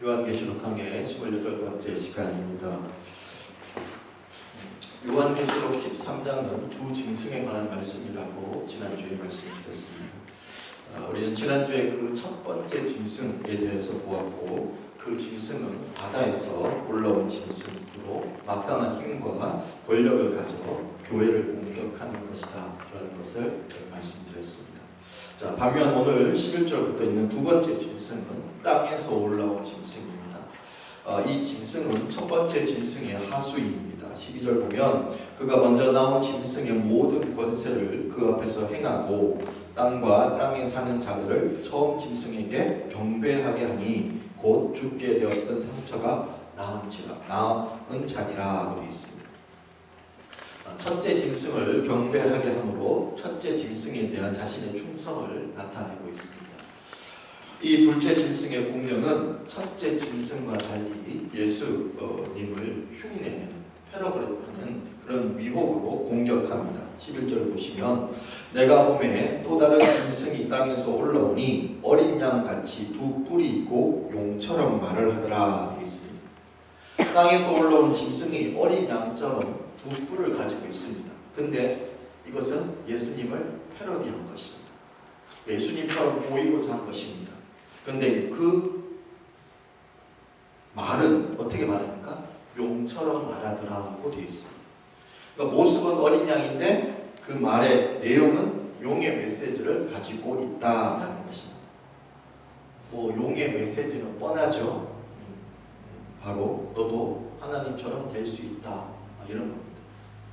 요한계시록 강의 28번째 시간입니다. 요한계시록 13장은 두 짐승에 관한 말씀이라고 지난주에 말씀드렸습니다. 우리는 지난주에 그 첫 번째 짐승에 대해서 보았고, 그 짐승은 바다에서 올라온 짐승으로 막강한 힘과 권력을 가져 교회를 공격하는 것이다 라는 것을 말씀드렸습니다. 자, 반면 오늘 11절부터 있는 두 번째 짐승은 땅에서 올라온 짐승입니다. 이 짐승은 첫 번째 짐승의 하수인입니다. 12절 보면 그가 먼저 나온 짐승의 모든 권세를 그 앞에서 행하고 땅과 땅에 사는 자들을 처음 짐승에게 경배하게 하니 곧 죽게 되었던 상처가 나은 자니라 되어 있습니다. 첫째 짐승을 경배하게 함으로 첫째 짐승에 대한 자신의 충성을 나타내고 있습니다. 이 둘째 짐승의 공격은 첫째 짐승과 달리 예수님을 흉내내는, 패러그래프하는 그런 미혹으로 공격합니다. 11절을 보시면 내가 보매 또 다른 짐승이 땅에서 올라오니 어린 양같이 두 뿔이 있고 용처럼 말을 하더라 되어 있습니다. 땅에서 올라온 짐승이 어린 양처럼 두 뿔을 가지고 있습니다. 근데 이것은 예수님을 패러디한 것입니다. 예수님처럼 보이고자 한 것입니다. 그런데 그 말은 어떻게 말합니까? 용처럼 말하더라고 되어 있습니다. 그러니까 모습은 어린 양인데 그 말의 내용은 용의 메시지를 가지고 있다라는 것입니다. 용의 메시지는 뻔하죠. 바로 너도 하나님처럼 될 수 있다, 이런 겁니다.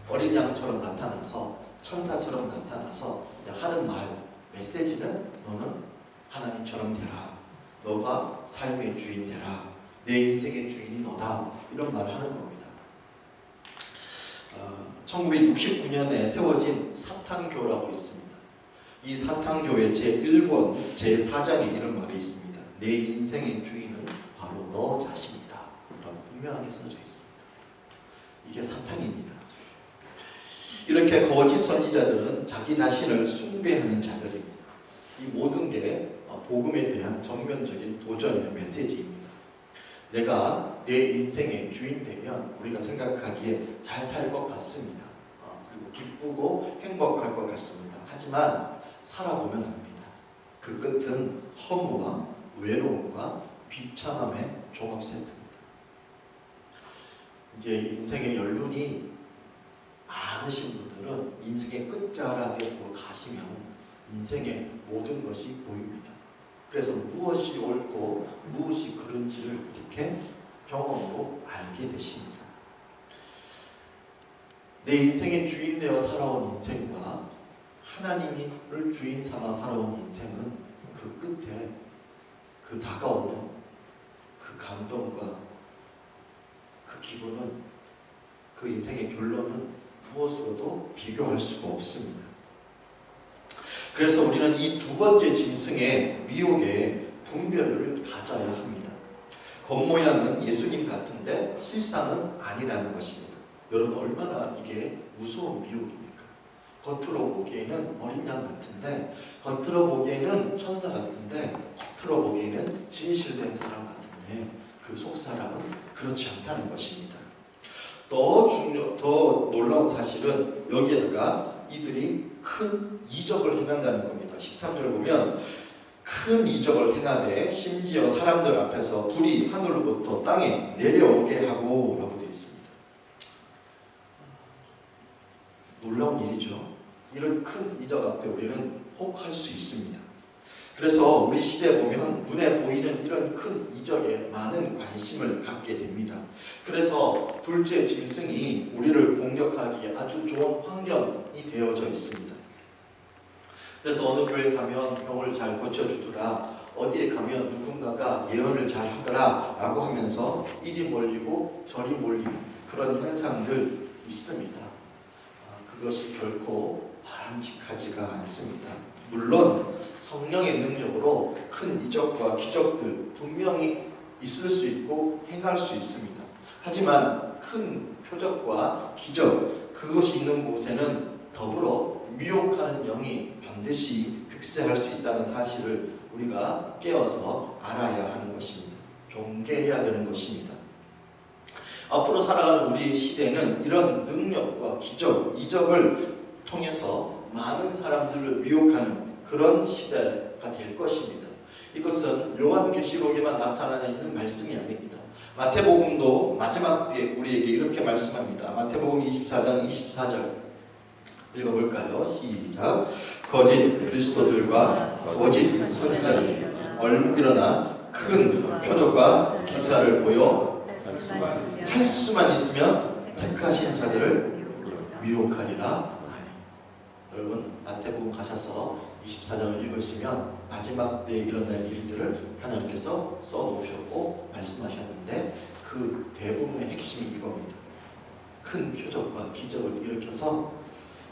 어린 양처럼 나타나서, 천사처럼 나타나서 하는 말, 메시지는 너는 하나님처럼 되라, 너가 삶의 주인 되라, 내 인생의 주인이 너다, 이런 말을 하는 겁니다. 1969년에 세워진 사탄교라고 있습니다. 이 사탄교의 제1권 제4장에 이런 말이 있습니다. 내 인생의 주인은 바로 너 자신이다 라고 분명하게 써져 있습니다. 이게 사탄입니다. 이렇게 거짓 선지자들은 자기 자신을 숭배하는 자들입니다. 이 모든 게 복음에 대한 정면적인 도전의 메시지입니다. 내가 내 인생의 주인 되면 우리가 생각하기에 잘 살 것 같습니다. 그리고 기쁘고 행복할 것 같습니다. 하지만 살아보면 압니다. 그 끝은 허무와 외로움과 비참함의 종합 세트입니다. 이제 인생의 연륜이 많으신 분들은 인생의 끝자락에 가시면 인생의 모든 것이 보입니다. 그래서 무엇이 옳고 무엇이 그른지를 이렇게 경험으로 알게 되십니다. 내 인생의 주인 되어 살아온 인생과 하나님을 주인 삼아 살아온 인생은 그 끝에 그 다가오는 그 감동과 그 기분은, 그 인생의 결론은 무엇으로도 비교할 수가 없습니다. 그래서 우리는 이 두 번째 짐승의 미혹의 분별을 가져야 합니다. 겉모양은 예수님 같은데 실상은 아니라는 것입니다. 여러분, 얼마나 이게 무서운 미혹입니까? 겉으로 보기에는 어린 양 같은데, 겉으로 보기에는 천사 같은데, 겉으로 보기에는 진실된 사람 같은데 그 속 사람은 그렇지 않다는 것입니다. 더 놀라운 사실은 여기에다가 이들이 큰 이적을 행한다는 겁니다. 13절 보면 큰 이적을 행하되 심지어 사람들 앞에서 불이 하늘로부터 땅에 내려오게 하고 라고 되어 있습니다. 놀라운 일이죠. 이런 큰 이적 앞에 우리는 혹할 수 있습니다. 그래서 우리 시대에 보면 눈에 보이는 이런 큰 이적에 많은 관심을 갖게 됩니다. 그래서 둘째 짐승이 우리를 공격하기에 아주 좋은 환경이 되어져 있습니다. 그래서 어느 교회 가면 병을 잘 고쳐주더라, 어디에 가면 누군가가 예언을 잘 하더라 라고 하면서 이리 몰리고 저리 몰리는 그런 현상들 있습니다. 그것이 결코 바람직하지가 않습니다. 물론 성령의 능력으로 큰 이적과 기적들 분명히 있을 수 있고 행할 수 있습니다. 하지만 큰 표적과 기적, 그것이 있는 곳에는 더불어 미혹하는 영이 반드시 득세할 수 있다는 사실을 우리가 깨어서 알아야 하는 것입니다. 경계해야 되는 것입니다. 앞으로 살아가는 우리 시대는 이런 능력과 기적, 이적을 통해서 많은 사람들을 미혹하는 그런 시대가 될 것입니다. 이것은 요한계시록에만 나타나 있는 말씀이 아닙니다. 마태복음도 마지막 때에 우리에게 이렇게 말씀합니다. 마태복음 24장 24절 읽어볼까요? 시작. 거짓 그리스도들과 거짓 선지자들이 일어나 큰 표적과 기사를 보여 할 수만 있으면 택하신 자들을 미혹하리라. 여러분 마태복음 가셔서 24장을 읽으시면 마지막 때에 일어날 일들을 하나님께서 써놓으셨고 말씀하셨는데 그 대부분의 핵심이 이겁니다. 큰 표적과 기적을 일으켜서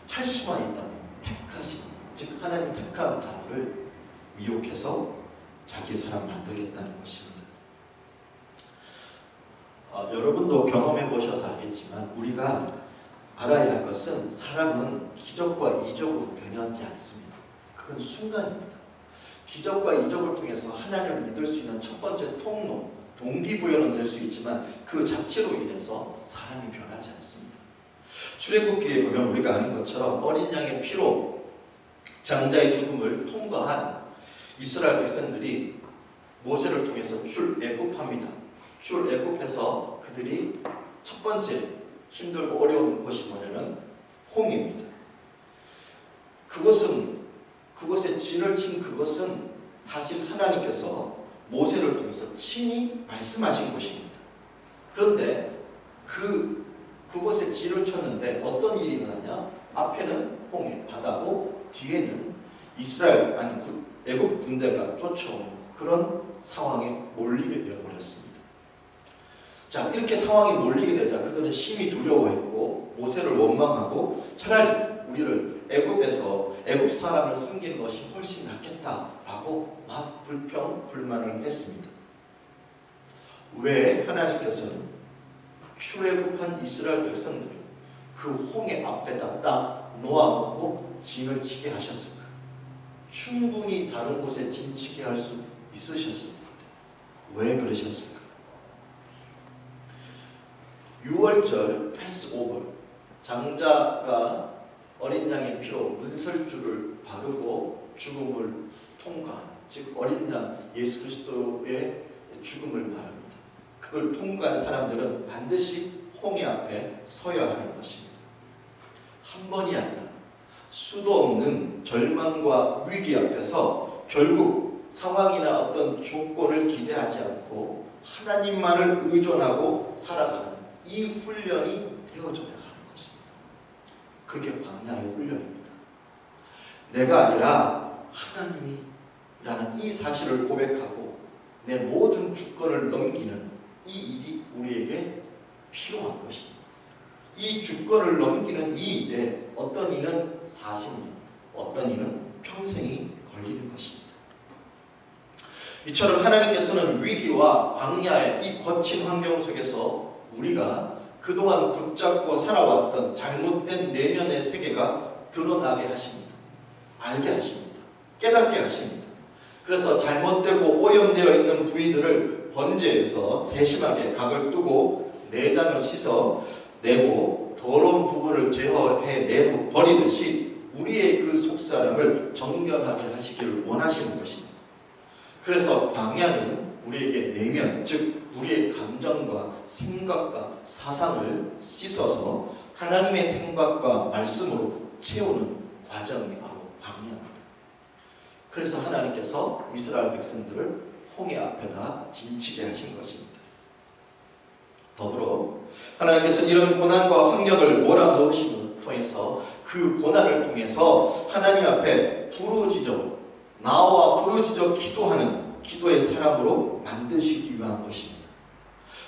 할 수만 있다면 택하신, 즉 하나님 택한 자들을 미혹해서 자기 사람 만들겠다는 것입니다. 여러분도 경험해 보셔서 알겠지만 우리가 알아야 할 것은 사람은 기적과 이적으로 변하지 않습니다. 그건 순간입니다. 기적과 이적을 통해서 하나님을 믿을 수 있는 첫 번째 통로, 동기부여는 될 수 있지만 그 자체로 인해서 사람이 변하지 않습니다. 출애굽기에 보면 우리가 아는 것처럼 어린 양의 피로 장자의 죽음을 통과한 이스라엘 백성들이 모세를 통해서 출애굽합니다. 출애굽해서 그들이 첫 번째 힘들고 어려운 곳이 뭐냐면 홍해입니다. 그곳에 진을 친 그것은 사실 하나님께서 모세를 통해서 친히 말씀하신 곳입니다. 그런데 그곳에 진을 쳤는데 어떤 일이 일어나냐? 앞에는 홍해 바다고 뒤에는 이스라엘 애굽 군대가 쫓아오는 그런 상황에 몰리게 되어버렸습니다. 자, 이렇게 상황이 몰리게 되자 그들은 심히 두려워했고 모세를 원망하고 차라리 우리를 애굽 사람을 섬기는 것이 훨씬 낫겠다라고 막 불평불만을 했습니다. 왜 하나님께서는 출애굽한 이스라엘 백성들을 그 홍해 앞에다 딱 놓아놓고 진을 치게 하셨을까? 충분히 다른 곳에 진 치게 할 수 있으셨을 텐데 왜 그러셨을까? 6월절 패스오버, 장자가 어린 양의 피로 문설주를 바르고 죽음을 통과한, 즉 어린 양 예수 그리스도의 죽음을 말합니다. 그걸 통과한 사람들은 반드시 홍해 앞에 서야 하는 것입니다. 한 번이 아니라 수도 없는 절망과 위기 앞에서 결국 상황이나 어떤 조건을 기대하지 않고 하나님만을 의존하고 살아가는 이 훈련이 되어져야 하는 것입니다. 그게 광야의 훈련입니다. 내가 아니라 하나님이라는 이 사실을 고백하고 내 모든 주권을 넘기는 이 일이 우리에게 필요한 것입니다. 이 주권을 넘기는 이 일에 어떤 이는 40년, 어떤 이는 평생이 걸리는 것입니다. 이처럼 하나님께서는 위기와 광야의 이 거친 환경 속에서 우리가 그동안 붙잡고 살아왔던 잘못된 내면의 세계가 드러나게 하십니다. 알게 하십니다. 깨닫게 하십니다. 그래서 잘못되고 오염되어 있는 부위들을 번제에서 세심하게 각을 뜨고 내장을 씻어내고 더러운 부분을 제거해 버리듯이 우리의 그 속사람을 정결하게 하시기를 원하시는 것입니다. 그래서 광야는 우리에게 내면, 즉 우리의 감정과 생각과 사상을 씻어서 하나님의 생각과 말씀으로 채우는 과정이 바로 광야입니다. 그래서 하나님께서 이스라엘 백성들을 홍해 앞에다 진치게 하신 것입니다. 더불어 하나님께서 이런 고난과 환경을 몰아넣으심을 통해서 그 고난을 통해서 하나님 앞에 부르짖어 나와 부르짖어 기도하는 기도의 사람으로 만드시기 위한 것입니다.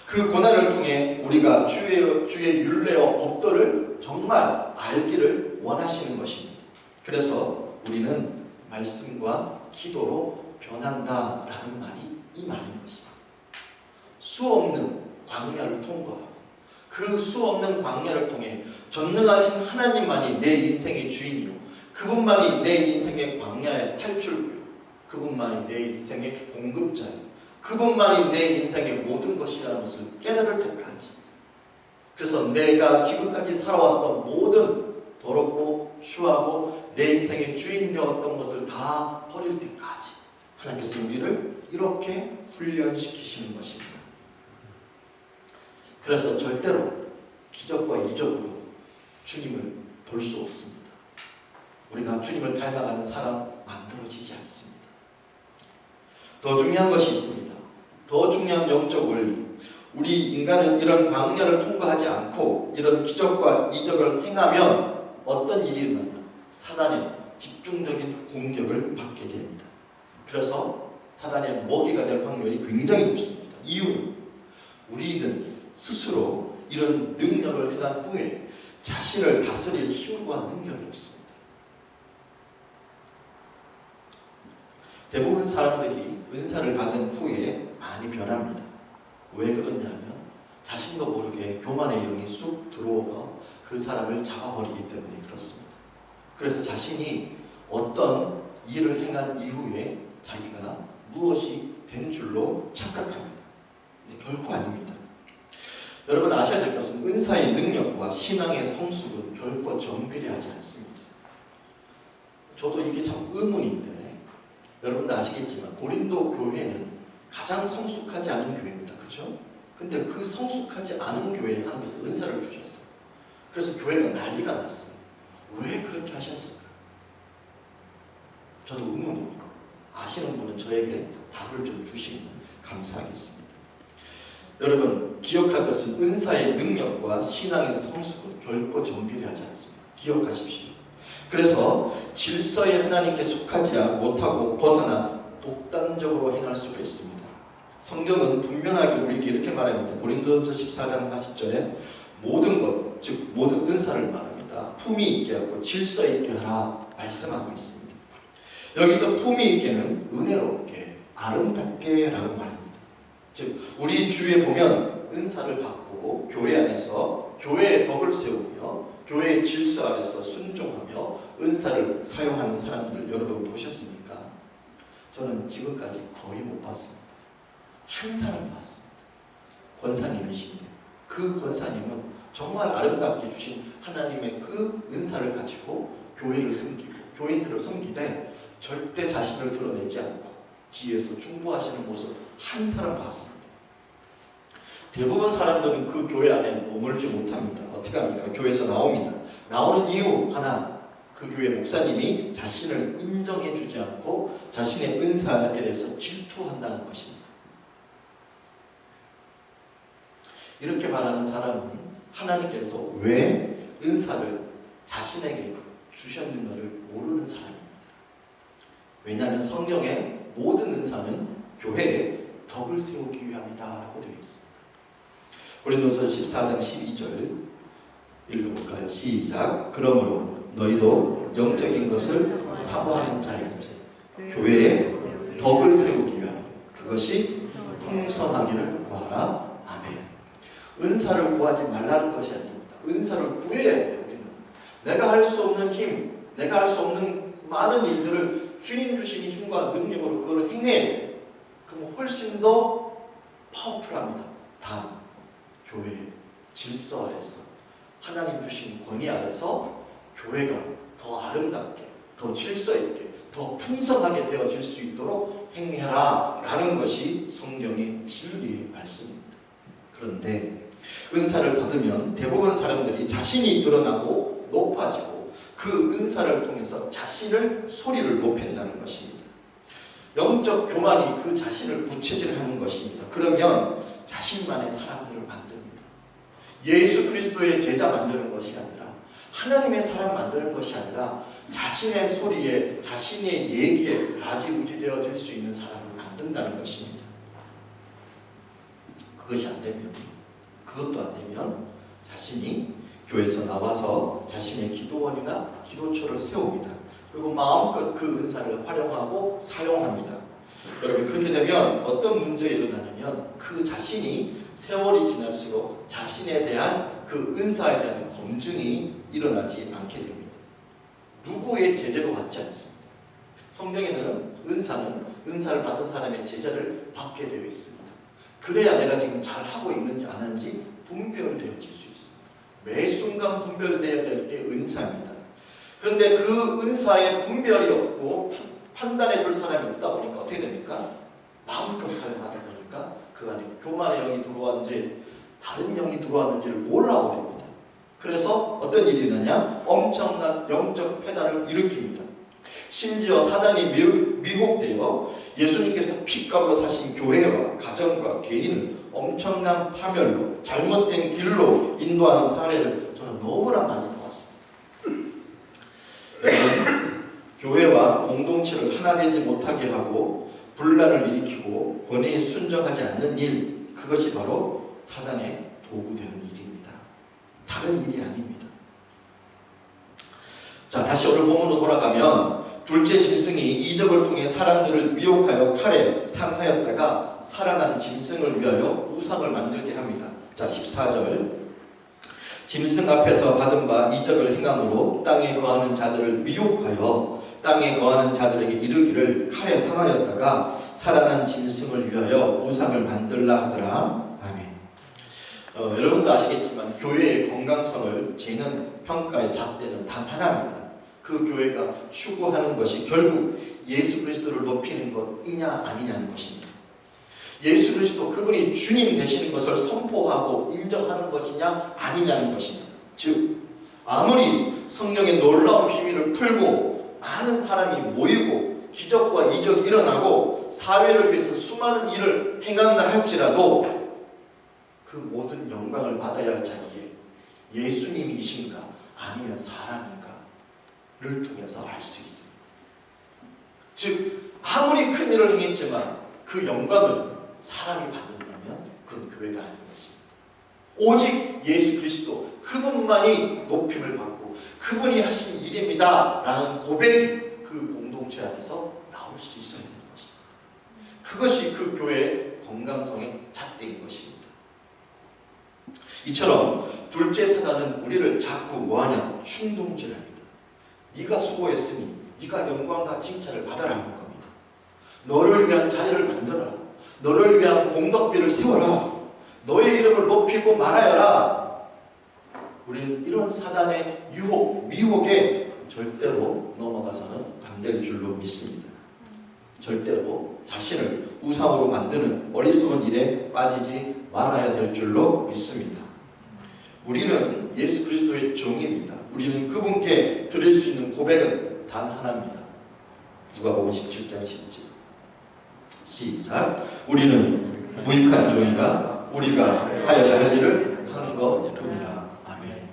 그 고난을 통해 우리가 주의 율례와 법도를 정말 알기를 원하시는 것입니다. 그래서 우리는 말씀과 기도로 변한다라는 말이 이 말인 것입니다. 수없는 광야를 통과하고 그 수없는 광야를 통해 전능하신 하나님만이 내 인생의 주인이요, 그분만이 내 인생의 광야의 탈출구요, 그분만이 내 인생의 공급자요, 그분만이 내 인생의 모든 것이라는 것을 깨달을 때까지, 그래서 내가 지금까지 살아왔던 모든 더럽고 추하고 내 인생의 주인 되었던 것을 다 버릴 때까지 하나님께서 우리를 이렇게 훈련시키시는 것입니다. 그래서 절대로 기적과 이적으로 주님을 볼 수 없습니다. 우리가 주님을 닮아가는 사람 만들어지지 않습니다. 더 중요한 것이 있습니다. 더 중요한 영적 원리. 우리 인간은 이런 광야를 통과하지 않고 이런 기적과 이적을 행하면 어떤 일이 일어나냐? 사단의 집중적인 공격을 받게 됩니다. 그래서 사단의 먹이가 될 확률이 굉장히 높습니다. 이유는 우리는 스스로 이런 능력을 행한 후에 자신을 다스릴 힘과 능력이 없습니다. 대부분 사람들이 은사를 받은 후에 많이 변합니다. 왜 그러냐면 자신도 모르게 교만의 영이 쑥 들어오고 그 사람을 잡아버리기 때문에 그렇습니다. 그래서 자신이 어떤 일을 행한 이후에 자기가 무엇이 된 줄로 착각합니다. 결코 아닙니다. 여러분 아셔야 될 것은 은사의 능력과 신앙의 성숙은 결코 정비례하지 않습니다. 저도 이게 참 의문인데 여러분도 아시겠지만 고린도 교회는 가장 성숙하지 않은 교회입니다. 그렇죠? 근데 그 성숙하지 않은 교회에 하나님께서 은사를 주셨어요. 그래서 교회가 난리가 났어요. 왜 그렇게 하셨을까? 저도 의문입니다. 아시는 분은 저에게 답을 좀 주시면 감사하겠습니다. 여러분 기억할 것은 은사의 능력과 신앙의 성숙은 결코 정비례하지 않습니다. 기억하십시오. 그래서 질서에 하나님께 속하지 못하고 벗어나 독단적으로 행할 수가 있습니다. 성경은 분명하게 우리에게 이렇게 말합니다. 고린도전서 14장 40절에 모든 것, 즉 모든 은사를 말합니다. 품위 있게 하고 질서 있게 하라 말씀하고 있습니다. 여기서 품위 있게는 은혜롭게, 아름답게 라는 말입니다. 즉 우리 주위에 보면 은사를 받고 교회 안에서 교회의 덕을 세우며 교회의 질서 안에서 순종하며 은사를 사용하는 사람들 여러분 보셨습니까? 저는 지금까지 거의 못 봤습니다. 한 사람 봤습니다. 권사님이신데 그 권사님은 정말 아름답게 주신 하나님의 그 은사를 가지고 교회를 섬기고 교인들을 섬기되 절대 자신을 드러내지 않고 뒤에서 중보하시는 모습 한 사람 봤습니다. 대부분 사람들은 그 교회 안에 머물지 못합니다. 어떻게 합니까? 교회에서 나옵니다. 나오는 이유 하나, 그 교회 목사님이 자신을 인정해 주지 않고 자신의 은사에 대해서 질투한다는 것입니다. 이렇게 말하는 사람은 하나님께서 왜 은사를 자신에게 주셨는가를 모르는 사람입니다. 왜냐하면 성경의 모든 은사는 교회에 덕을 세우기 위함이다 라고 되어 있습니다. 고린도서 14장 12절 읽어볼까요? 시작. 그러므로 너희도 영적인 것을 사모하는 자인지 교회에 덕을 세우기 위하여 그것이 풍성하기를 구하라. 아멘. 은사를 구하지 말라는 것이 아닙니다. 은사를 구해야 해요. 내가 할 수 없는 힘, 내가 할 수 없는 많은 일들을 주님 주신 힘과 능력으로 그걸 행해야 돼요. 그럼 훨씬 더 파워풀합니다. 단 교회의 질서 아래서 하나님 주신 권위 아래서 교회가 더 아름답게, 더 질서 있게, 더 풍성하게 되어질 수 있도록 행해라 라는 것이 성경의 진리의 말씀입니다. 그런데 은사를 받으면 대부분 사람들이 자신이 드러나고 높아지고 그 은사를 통해서 자신을 소리를 높인다는 것입니다. 영적 교만이 그 자신을 부채질하는 것입니다. 그러면 자신만의 사람들을 만듭니다. 예수 그리스도의 제자 만드는 것이 아니라 하나님의 사람 만드는 것이 아니라 자신의 소리에 자신의 얘기에 라지우지 되어질 수 있는 사람을 만든다는 것입니다. 그것이 안 되면 그것도 안 되면 자신이 교회에서 나와서 자신의 기도원이나 기도처를 세웁니다. 그리고 마음껏 그 은사를 활용하고 사용합니다. 여러분 그렇게 되면 어떤 문제가 일어나냐면 그 자신이 세월이 지날수록 자신에 대한 그 은사에 대한 검증이 일어나지 않게 됩니다. 누구의 제재도 받지 않습니다. 성경에는 은사를 받은 사람의 제자를 받게 되어 있습니다. 그래야 내가 지금 잘하고 있는지 안 하는지 분별되어질 수 있습니다. 매 순간 분별되어야 될 게 은사입니다. 그런데 그 은사의 분별이 없고 판단해 줄 사람이 없다 보니까 어떻게 됩니까? 마음껏 사용하다 보니까 그 안에 교만의 영이 들어왔는지 다른 영이 들어왔는지를 몰라버립니다. 그래서 어떤 일이 일어나냐? 엄청난 영적 패단을 일으킵니다. 심지어 사단이 미혹되어 예수님께서 핏값으로 사신 교회와 가정과 개인을 엄청난 파멸로 잘못된 길로 인도하는 사례를 저는 너무나 많이 보았습니다. 교회와 공동체를 하나 되지 못하게 하고 분란을 일으키고 권위에 순종하지 않는 일, 그것이 바로 사단의 도구되는 일입니다. 다른 일이 아닙니다. 자, 다시 오늘 본문으로 돌아가면 둘째 짐승이 이적을 통해 사람들을 미혹하여 칼에 상하였다가 살아난 짐승을 위하여 우상을 만들게 합니다. 자, 14절. 짐승 앞에서 받은 바 이적을 행함으로 땅에 거하는 자들을 미혹하여 땅에 거하는 자들에게 이르기를 칼에 상하였다가 살아난 짐승을 위하여 우상을 만들라 하더라. 아멘. 여러분도 아시겠지만 교회의 건강성을 재는 평가의 잣대는 단 하나입니다. 그 교회가 추구하는 것이 결국 예수 그리스도를 높이는 것이냐 아니냐는 것입니다. 예수 그리스도 그분이 주님 되시는 것을 선포하고 인정하는 것이냐 아니냐는 것입니다. 즉 아무리 성령의 놀라운 비밀을 풀고 많은 사람이 모이고 기적과 이적이 일어나고 사회를 위해서 수많은 일을 행한다 할지라도 그 모든 영광을 받아야 할 자리에 예수님이신가 아니면 사람인가를 통해서 알 수 있습니다. 즉 아무리 큰 일을 행했지만 그 영광을 사람이 받는다면 그건 교회가 아닌 것입니다. 오직 예수 그리스도 그분만이 높임을 받고 그분이 하신 일입니다 라는 고백이 그 공동체 안에서 나올 수 있어야 되는 것입니다. 그것이 그 교회의 건강성의 잣대인 것입니다. 이처럼 둘째 사단은 우리를 자꾸 뭐하냐? 충동질합니다. 네가 수고했으니 네가 영광과 칭찬을 받아라 하는 겁니다. 너를 위한 자리를 만들어라. 너를 위한 공덕비를 세워라. 너의 이름을 높이고 말하여라. 우리는 이런 사단의 유혹, 미혹에 절대로 넘어가서는 안 될 줄로 믿습니다. 절대로 자신을 우상으로 만드는 어리석은 일에 빠지지 말아야 될 줄로 믿습니다. 우리는 예수 그리스도의 종입니다. 우리는 그분께 드릴 수 있는 고백은 단 하나입니다. 누가복음 17장 10절. 시작. 우리는 무익한 종이라 우리가 하여야 할 일을 한 것뿐이라. 아멘.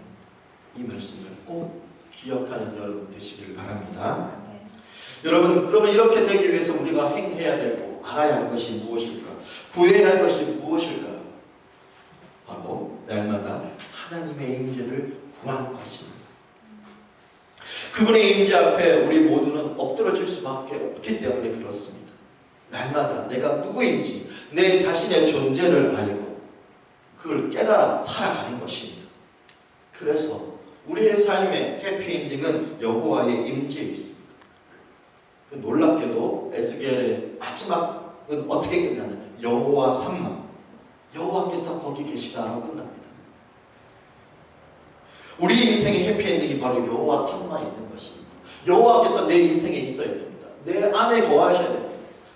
이 말씀을 꼭 기억하는 여러분 되시기를 바랍니다. 여러분, 그러면 이렇게 되기 위해서 우리가 행해야 되고 알아야 할 것이 무엇일까? 구해야 할 것이 무엇일까? 바로 날마다 하나님의 임재를 구하는 것입니다. 그분의 임재 앞에 우리 모두는 엎드러질 수밖에 없기 때문에 그렇습니다. 날마다 내가 누구인지 내 자신의 존재를 알고 그걸 깨달아 살아가는 것입니다. 그래서 우리의 삶의 해피엔딩은 여호와의 임재에 있습니다. 놀랍게도 에스겔의 마지막은 어떻게 끝나느냐? 여호와 삼마, 여호와께서 거기 계시다라고 끝납니다. 우리 인생의 해피엔딩이 바로 여호와 삼마에 있는 것입니다. 여호와께서 내 인생에 있어야 됩니다. 내 안에 거하셔야 됩니다.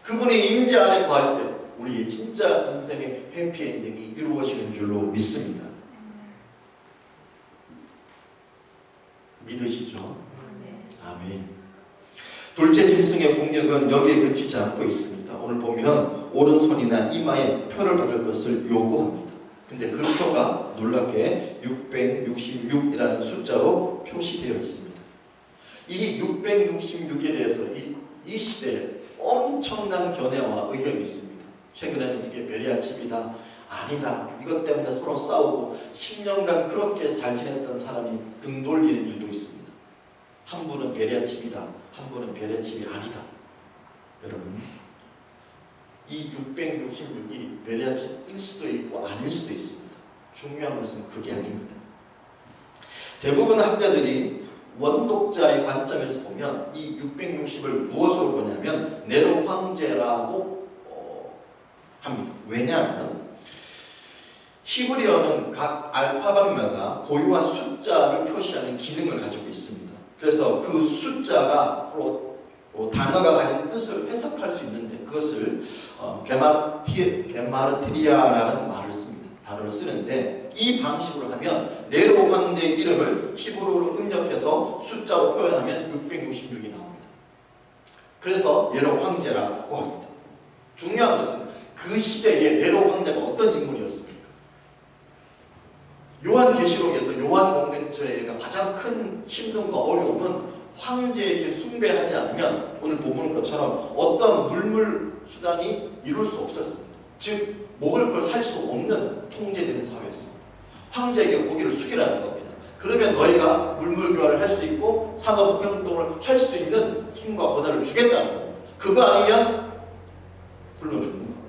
그분의 임재 안에 거할 때 우리의 진짜 인생의 해피엔딩이 이루어지는 줄로 믿습니다. 믿으시죠? 아멘. 둘째 짐승의 공격은 여기에 그치지 않고 있습니다. 오늘 보면 오른손이나 이마에 표를 받을 것을 요구합니다. 근데 그 표가 놀랍게 666이라는 숫자로 표시되어 있습니다. 이 666에 대해서 이 시대에 엄청난 견해와 의견이 있습니다. 최근에는 이게 베리아칩이다, 아니다, 이것 때문에 서로 싸우고 10년간 그렇게 잘 지냈던 사람이 등 돌리는 일도 있습니다. 한 분은 베리아칩이다, 한 분은 베리아칩이 아니다. 여러분, 이 666이 베리아칩일 수도 있고 아닐 수도 있습니다. 중요한 것은 그게 아닙니다. 대부분 학자들이 원독자의 관점에서 보면 이 660을 무엇으로 보냐면 네로 황제라고 합니다. 왜냐하면 히브리어는 각 알파벳마다 고유한 숫자를 표시하는 기능을 가지고 있습니다. 그래서 그 숫자가 단어가 가진 뜻을 해석할 수 있는데 그것을 게마르트리아라는 단어를 쓰는데 이 방식으로 하면 네로 황제의 이름을 히브리어로 입력해서 숫자로 표현하면 666이 나옵니다. 그래서 네로 황제라고 합니다. 중요한 것은 그 시대에 네로 황제가 어떤 인물이었습니까? 요한계시록에서 요한 공동체가 가장 큰 힘듦과 어려움은 황제에게 숭배하지 않으면 오늘 보는 것처럼 어떤 물물 수단이 이룰 수 없었습니다. 즉 먹을 걸 살 수 없는 통제되는 사회였습니다. 황제에게 고개를 숙이라는 겁니다. 그러면 너희가 물물 교환을 할 수 있고 산업혁명을 할 수 있는 힘과 권한을 주겠다는 겁니다. 그거 아니면 굶어 죽는 겁니다.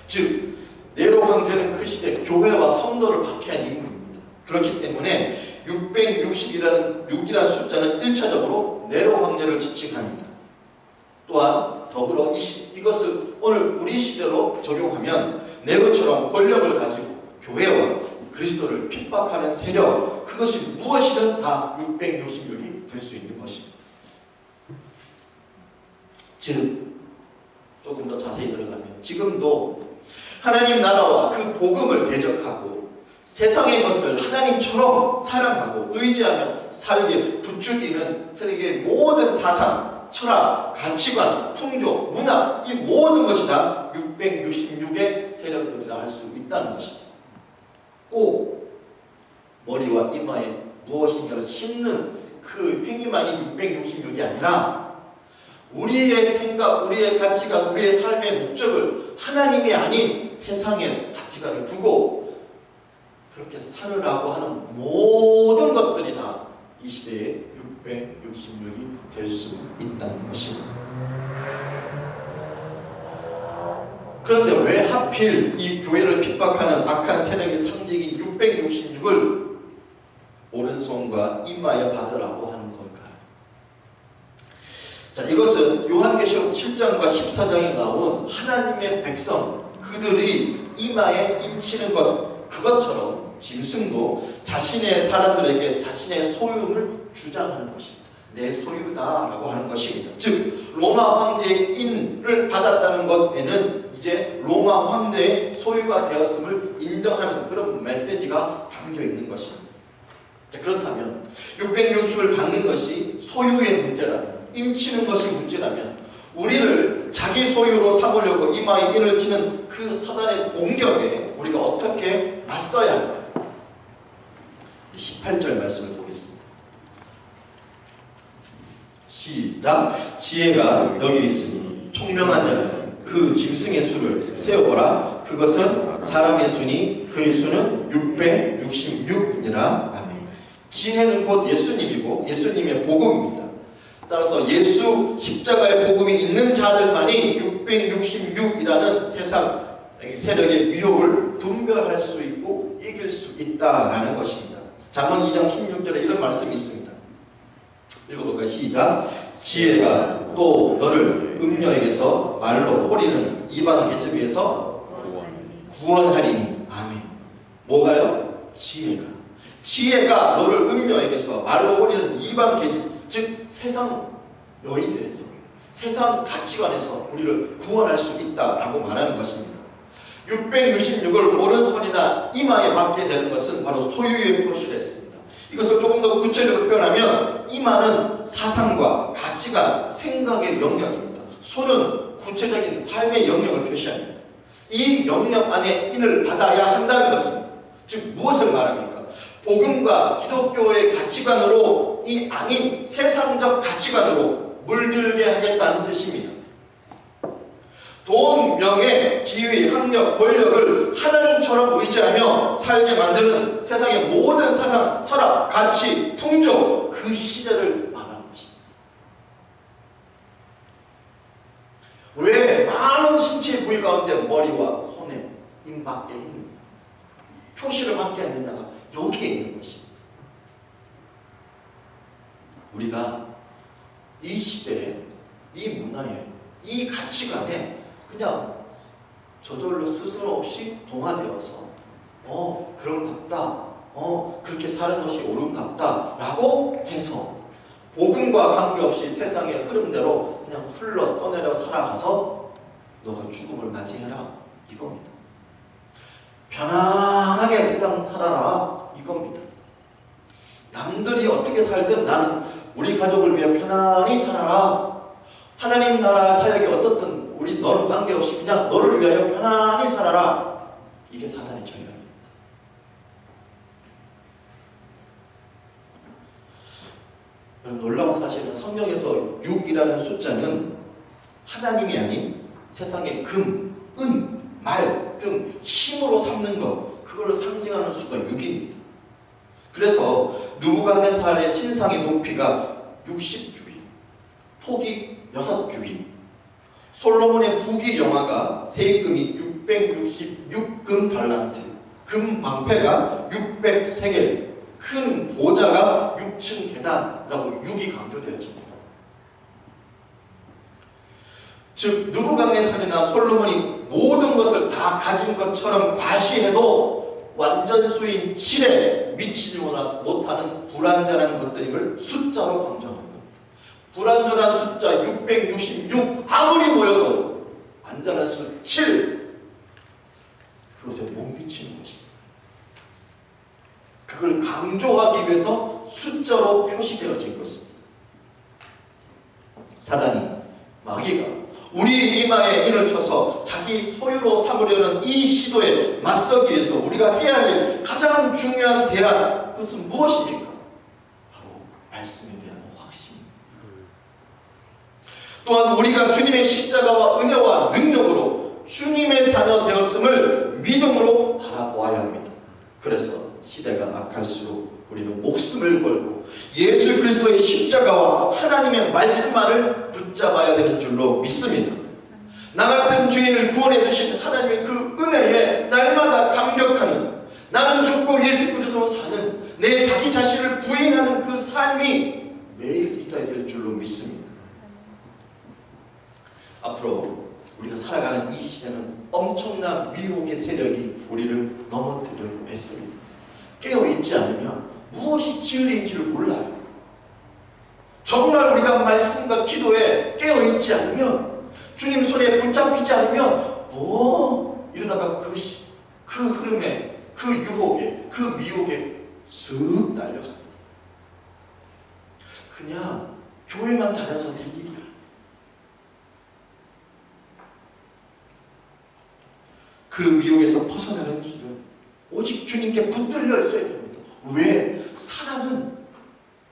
즉 네로 황제는 그 시대 교회와 성도를 박해한 인물입니다. 그렇기 때문에 666이라는 숫자는 1차적으로 네로 황제를 지칭합니다. 또한 더불어 이것을 오늘 우리 시대로 적용하면 네로처럼 권력을 가지고 교회와 그리스도를 핍박하는 세력, 그것이 무엇이든 다 666이 될 수 있는 것입니다. 즉 조금 더 자세히 들어가면 지금도 하나님 나라와 그 복음을 대적하고 세상의 것을 하나님처럼 사랑하고 의지하며 살게 부추기는 세계의 모든 사상, 철학, 가치관, 풍조, 문화 이 모든 것이 다 666의 세력들이라 할 수 있다는 것입니다. 꼭 머리와 이마에 무엇인가를 심는 그 행위만이 666이 아니라 우리의 생각, 우리의 가치관, 우리의 삶의 목적을 하나님이 아닌 세상의 가치관을 두고 그렇게 살으라고 하는 모든 것들이 다 이 시대에 666이 될 수 있다는 것입니다. 그런데 왜 하필 이 교회를 핍박하는 악한 세력의 상징인 666을 오른손과 이마에 받으라고 하는 걸까요? 자, 이것은 요한계시록 7장과 14장에 나온 하나님의 백성, 그들이 이마에 인치는 것, 그것처럼 짐승도 자신의 사람들에게 자신의 소유를 주장하는 것입니다. 내 소유다라고 하는 것입니다. 즉 로마 황제의 인을 받았다는 것에는 이제 로마 황제의 소유가 되었음을 인정하는 그런 메시지가 담겨 있는 것입니다. 자, 그렇다면 660을 받는 것이 소유의 문제라면, 인치는 것이 문제라면 우리를 자기 소유로 삼으려고 이마에 인을 치는 그 사단의 공격에 우리가 어떻게 맞서야 할까요? 18절 말씀을 보겠습니다. 시작. 지혜가 여기 있으니 총명한 자는 그 짐승의 수를 세어보라. 그것은 사람의 수니 그의 수는 666이니라. 아멘. 지혜는 곧 예수님이고 예수님의 복음입니다. 따라서 예수 십자가의 복음이 있는 자들만이 666이라는 세상 세력의 위협을 분별할 수 있고 이길 수 있다라는 것입니다. 잠언 2장 16절에 이런 말씀이 있습니다. 읽어볼까요? 시작. 지혜가 또 너를 음녀에게서 말로 호리는 이방 계집에서 구원하리니. 아멘. 뭐가요? 지혜가 너를 음녀에게서 말로 호리는 이방 계집, 즉 세상 여인들에서, 세상 가치관에서 우리를 구원할 수 있다라고 말하는 것입니다. 666을 오른손이나 이마에 받게 되는 것은 바로 소유의 표시를 했습니다. 이것을 조금 더 구체적으로 표현하면 이마는 사상과 가치관, 생각의 영역입니다. 손은 구체적인 삶의 영역을 표시합니다. 이 영역 안에 인을 받아야 한다는 것입니다. 즉 무엇을 말합니까? 복음과 기독교의 가치관으로 이 아닌 세상적 가치관으로 물들게 하겠다는 뜻입니다. 돈, 명예, 지위, 학력, 권력을 하나님처럼 의지하며 살게 만드는 세상의 모든 사상, 철학, 가치, 풍조, 그 시대를 말하는 것입니다. 왜 많은 신체의 부위 가운데 머리와 손에 입밖에 있는 표시를 받게 했느냐가 여기에 있는 것입니다. 우리가 이 시대에, 이 문화에, 이 가치관에 그냥 저절로 스스럼 없이 동화되어서 그런갑다. 그렇게 사는 것이 옳은갑다. 라고 해서 복음과 관계없이 세상의 흐름대로 그냥 흘러 떠내려 살아가서 너가 죽음을 맞이해라. 이겁니다. 편안하게 세상 살아라. 이겁니다. 남들이 어떻게 살든 나는 우리 가족을 위해 편안히 살아라. 하나님 나라 사역이 어떻든 너는 관계없이 그냥 너를 위하여 편안히 살아라. 이게 사단의 전략입니다. 놀라운 사실은 성경에서 6이라는 숫자는 하나님이 아닌 세상의 금, 은, 말 등 힘으로 삼는 것, 그걸 상징하는 수가 6입니다. 그래서 느부갓네살의 신상의 높이가 60규빗, 폭이 6규빗, 솔로몬의 부귀 영화가 세금이 666금 달란트, 금 방패가 603개, 큰 보좌가 6층 계단이라고 6이 강조되어집니다. 즉 느부갓네살이나 솔로몬이 모든 것을 다 가진 것처럼 과시해도 완전수인 7에 미치지 못하는 불완전한 것들임을 숫자로 강조합니다. 불완전한 숫자 666 아무리 모여도 완전한 수 7, 그것에 못 미치는 것입니다. 그걸 강조하기 위해서 숫자로 표시되어진 것입니다. 사단이, 마귀가 우리 이마에 인을 쳐서 자기 소유로 삼으려는 이 시도에 맞서기 위해서 우리가 해야 할 가장 중요한 대안, 그것은 무엇입니까? 바로 말씀에 대한 확신입니다. 또한 우리가 주님의 십자가와 은혜와 능력으로 주님의 자녀 되었음을 믿음으로 바라보아야 합니다. 그래서 시대가 악할수록 우리는 목숨을 걸고 예수 그리스도의 십자가와 하나님의 말씀만을 붙잡아야 되는 줄로 믿습니다. 나 같은 죄인을 구원해 주신 하나님의 그 은혜에 날마다 감격하니 나는 죽고 예수 그리스도로 사는 내 자기 자신을 부인하는 그 삶이 매일 있어야 될 줄로 믿습니다. 앞으로 우리가 살아가는 이 시대는 엄청난 미혹의 세력이 우리를 넘어뜨려 했습니다. 깨어있지 않으면 무엇이 진리인지를 몰라요. 정말 우리가 말씀과 기도에 깨어있지 않으면, 주님 손에 붙잡히지 않으면 이러다가 그 흐름에, 그 유혹에, 그 미혹에 쓱 날려갑니다. 그냥 교회만 다녀서 될 일이야. 그 미혹에서 벗어나는 길은 오직 주님께 붙들려 있어야 됩니다. 왜? 사람은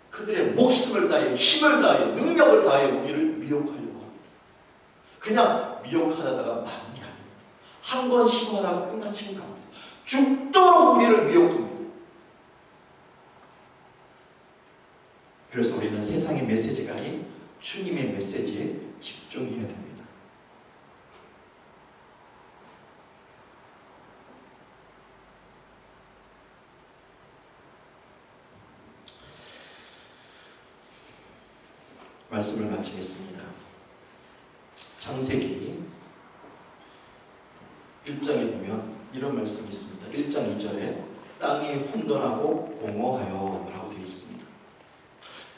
그들의 목숨을 다해, 힘을 다해, 능력을 다해 우리를 미혹하려고 합니다. 그냥 미혹하다가 마는 게 아닙니다. 한 번 시도하다가 끝마치는 겁니다. 죽도록 우리를 미혹합니다. 그래서 우리는 세상의 메시지가 아닌 주님의 메시지에 집중해야 됩니다. 말씀을 마치겠습니다. 창세기 1장에 보면 이런 말씀이 있습니다. 1장 2절에 땅이 혼돈하고 공허하여 라고 되어 있습니다.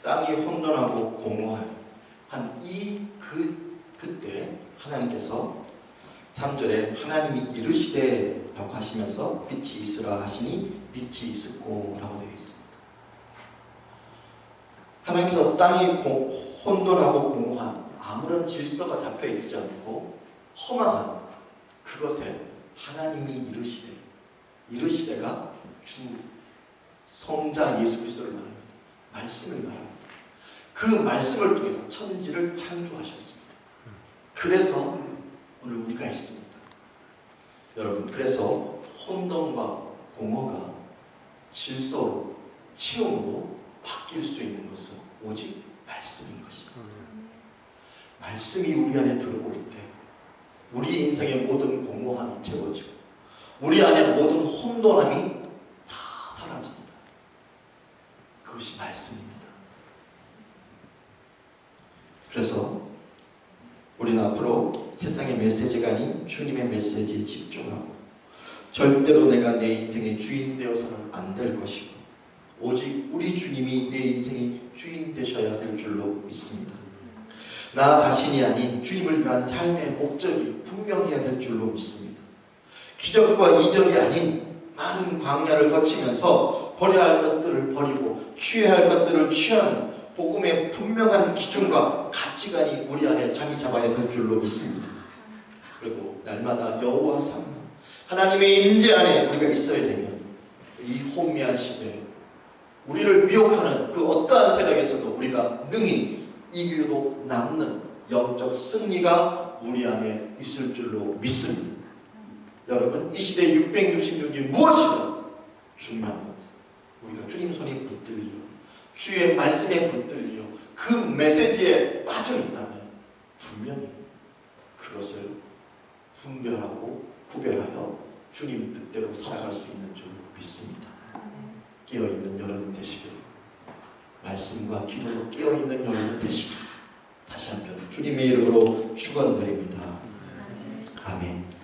땅이 혼돈하고 공허하여 한 그때 하나님께서 3절에 하나님이 이르시되 라고 하시면서 빛이 있으라 하시니 빛이 있었고 라고 되어 있습니다. 하나님께서 땅이 혼돈하고 공허한 아무런 질서가 잡혀있지 않고 허망한 그것에 하나님이 이르시되가 주 성자 예수 그리스도를 말합니다. 말씀을 말합니다. 그 말씀을 통해서 천지를 창조하셨습니다. 그래서 오늘 우리가 있습니다. 여러분, 그래서 혼돈과 공허가 질서로, 체험으로 바뀔 수 있는 것은 오직 말씀인 것입니다. 말씀이 우리 안에 들어올 때 우리 인생의 모든 공허함이 채워지고 우리 안에 모든 혼돈함이 다 사라집니다. 그것이 말씀입니다. 그래서 우리는 앞으로 세상의 메시지가 아닌 주님의 메시지에 집중하고 절대로 내가 내 인생의 주인 되어서는 안 될 것이고 오직 우리 주님이 내 인생의 주인 되셔야 될 줄로 믿습니다. 나 자신이 아닌 주님을 위한 삶의 목적이 분명해야 될 줄로 믿습니다. 기적과 이적이 아닌 많은 광야를 거치면서 버려야 할 것들을 버리고 취해야 할 것들을 취하는 복음의 분명한 기준과 가치관이 우리 안에 자리 잡아야 될 줄로 믿습니다. 그리고 날마다 여호와 삼 하나님의 임재 안에 우리가 있어야 되면 이 혼미한 시대에 우리를 미혹하는 그 어떠한 세력에서도 우리가 능히 이기고 남는 영적 승리가 우리 안에 있을 줄로 믿습니다. 여러분, 이 시대 666이 무엇이든 중요한 것. 우리가 주님 손에 붙들려 주의 말씀에 붙들려 그 메시지에 빠져 있다면 분명히 그것을 분별하고 구별하여 주님 뜻대로 살아갈 수 있는 줄 믿습니다. 깨어있는 여러분 되시길, 말씀과 기도로 깨어있는 여러분 되시길 다시 한번 주님의 이름으로 축원드립니다. 아멘.